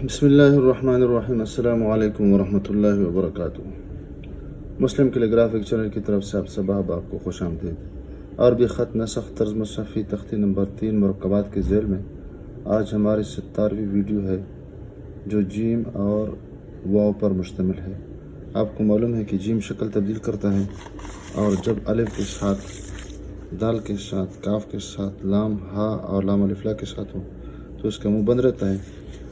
بسم اللہ الرحمن الرحیم، السلام علیکم ورحمۃ اللہ وبرکاتہ۔ مسلم کیلیگرافک چینل کی طرف سے آپ سب آپ کو خوش آمدید۔ عربی خط نسخ طرز مصحفی تختی نمبر 3 مرکبات کے ذیل میں آج ہماری 17ویں ویڈیو ہے جو جیم اور واو پر مشتمل ہے۔ آپ کو معلوم ہے کہ جیم شکل تبدیل کرتا ہے اور جب الف کے ساتھ، دال کے ساتھ، کاف کے ساتھ، لام، ہا اور لام الف لا کے ساتھ ہو تو اس کا منہ بند رہتا ہے،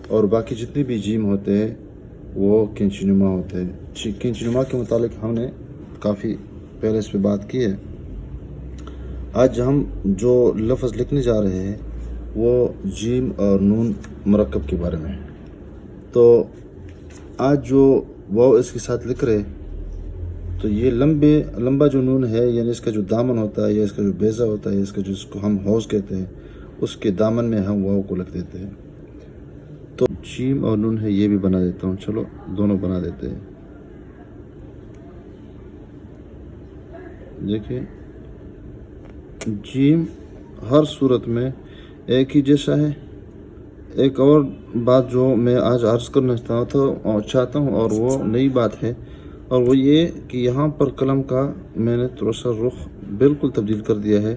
اور باقی جتنے بھی جیم ہوتے ہیں وہ کینچی نما ہوتے ہیں۔ کینچی نما کے متعلق ہم نے کافی پہلے اس پہ بات کی ہے۔ آج ہم جو لفظ لکھنے جا رہے ہیں وہ جیم اور نون مرکب کے بارے میں۔ تو آج جو واو اس کے ساتھ لکھ رہے تو یہ لمبا جو نون ہے، یعنی اس کا جو دامن ہوتا ہے یا اس کا جو بیضہ ہوتا ہے، اس کا جو اس کو ہم حوض کہتے ہیں، اس کے دامن میں ہم واو کو لکھ دیتے ہیں۔ تو جیم اور نون ہے، یہ بھی بنا دیتا ہوں، چلو دونوں بنا دیتے ہیں۔ دیکھیں جیم ہر صورت میں ایک ہی جیسا ہے۔ ایک اور بات جو میں آج عرض کرنا چاہتا ہوں اور وہ نئی بات ہے، اور وہ یہ کہ یہاں پر قلم کا میں نے تھوڑا سا رخ بالکل تبدیل کر دیا ہے،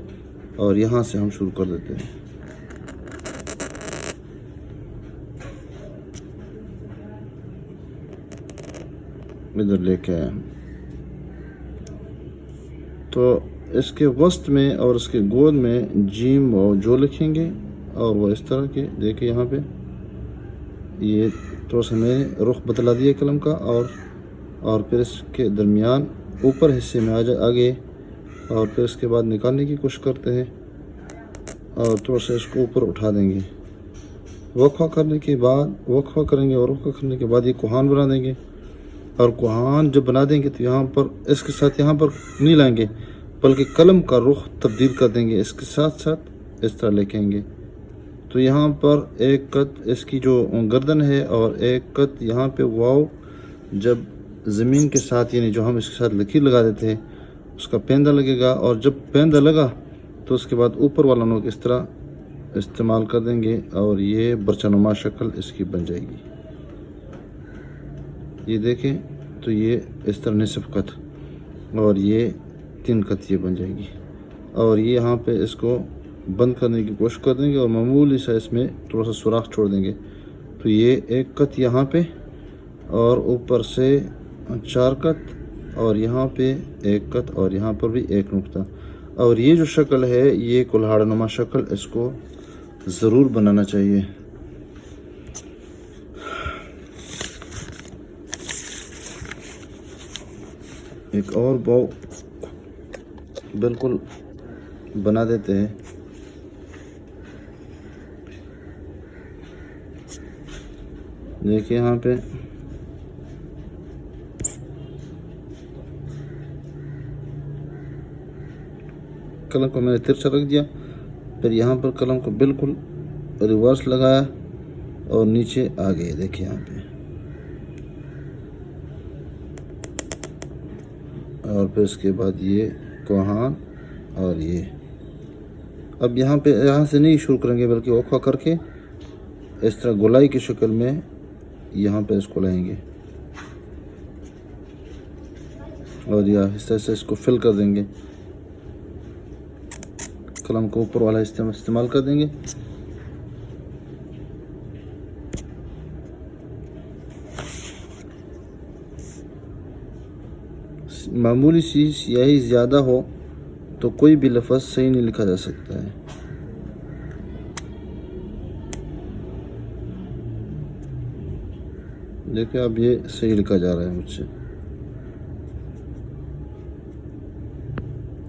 اور یہاں سے ہم شروع کر دیتے ہیں۔ ادھر لے کے آیا تو اس کے وسط میں اور اس کے گود میں جیم و جو لکھیں گے، اور وہ اس طرح کے دیکھیں یہاں پہ یہ تھوڑا سا میں نے رخ بدلا دیا قلم کا، اور پھر اس کے درمیان اوپر حصے میں آگے، اور پھر اس کے بعد نکالنے کی کوشش کرتے ہیں اور تھوڑا سا اس کو اوپر اٹھا دیں گے۔ وقفہ کرنے کے بعد وقفہ کریں گے، اور وقفہ کرنے کے بعد یہ کوہان بنا دیں گے، اور کوہان جب بنا دیں گے تو یہاں پر اس کے ساتھ یہاں پر نہیں لائیں گے بلکہ قلم کا رخ تبدیل کر دیں گے، اس کے ساتھ ساتھ اس طرح لکھیں گے۔ تو یہاں پر ایک قط اس کی جو گردن ہے اور ایک قط یہاں پہ واو جب زمین کے ساتھ، یعنی جو ہم اس کے ساتھ لکیر لگا دیتے ہیں، اس کا پیندہ لگے گا، اور جب پیندہ لگا تو اس کے بعد اوپر والا نوک اس طرح استعمال کر دیں گے، اور یہ برچہ نما شکل اس کی بن جائے گی۔ یہ دیکھیں تو یہ اس طرح نصف قط، اور یہ 3 قط یہ بن جائے گی، اور یہ یہاں پہ اس کو بند کرنے کی کوشش کر دیں گے اور معمولی سا اس میں تھوڑا سا سوراخ چھوڑ دیں گے۔ تو یہ 1 قط یہاں پہ، اور اوپر سے 4 قط، اور یہاں پہ 1 قط، اور یہاں پر بھی 1 نقطہ۔ اور یہ جو شکل ہے یہ کلہاڑ نما شکل، اس کو ضرور بنانا چاہیے۔ ایک اور واو بالکل بنا دیتے ہیں۔ دیکھیں یہاں پہ قلم کو میں نے ترچھا رکھ دیا، پھر یہاں پر قلم کو بالکل ریورس لگایا اور نیچے آ گئے۔ دیکھیں یہاں پہ، اور پھر اس کے بعد یہ کوہان، اور یہ اب یہاں سے نہیں شروع کریں گے بلکہ وقفہ کر کے اس طرح گولائی کی شکل میں یہاں پہ اس کو لائیں گے، اور یہ حصہ سے اس کو فل کر دیں گے، قلم کو اوپر والا استعمال کر دیں گے۔ معمولی سی سیاہی زیادہ ہو تو کوئی بھی لفظ صحیح نہیں لکھا جا سکتا ہے۔ دیکھیں اب یہ صحیح لکھا جا رہا ہے مجھ سے،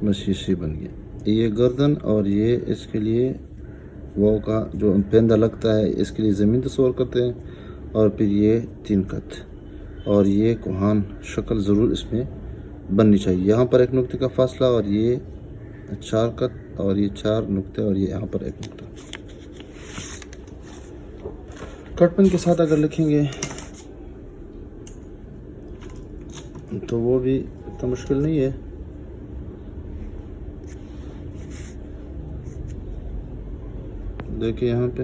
بس یہ صحیح بن گیا۔ یہ گردن، اور یہ اس کے لیے واو کا جو پیندہ لگتا ہے اس کے لیے زمین تصور کرتے ہیں، اور پھر یہ 3 قط، اور یہ کوہان شکل ضرور اس میں بننی چاہیے۔ یہاں پر 1 نقطے کا فاصلہ، اور یہ 4 قط، اور یہ 4 نقطے، اور یہ یہاں پر 1 نقطہ۔ کٹ پین کے ساتھ اگر لکھیں گے تو وہ بھی اتنا مشکل نہیں ہے۔ دیکھیں یہاں پہ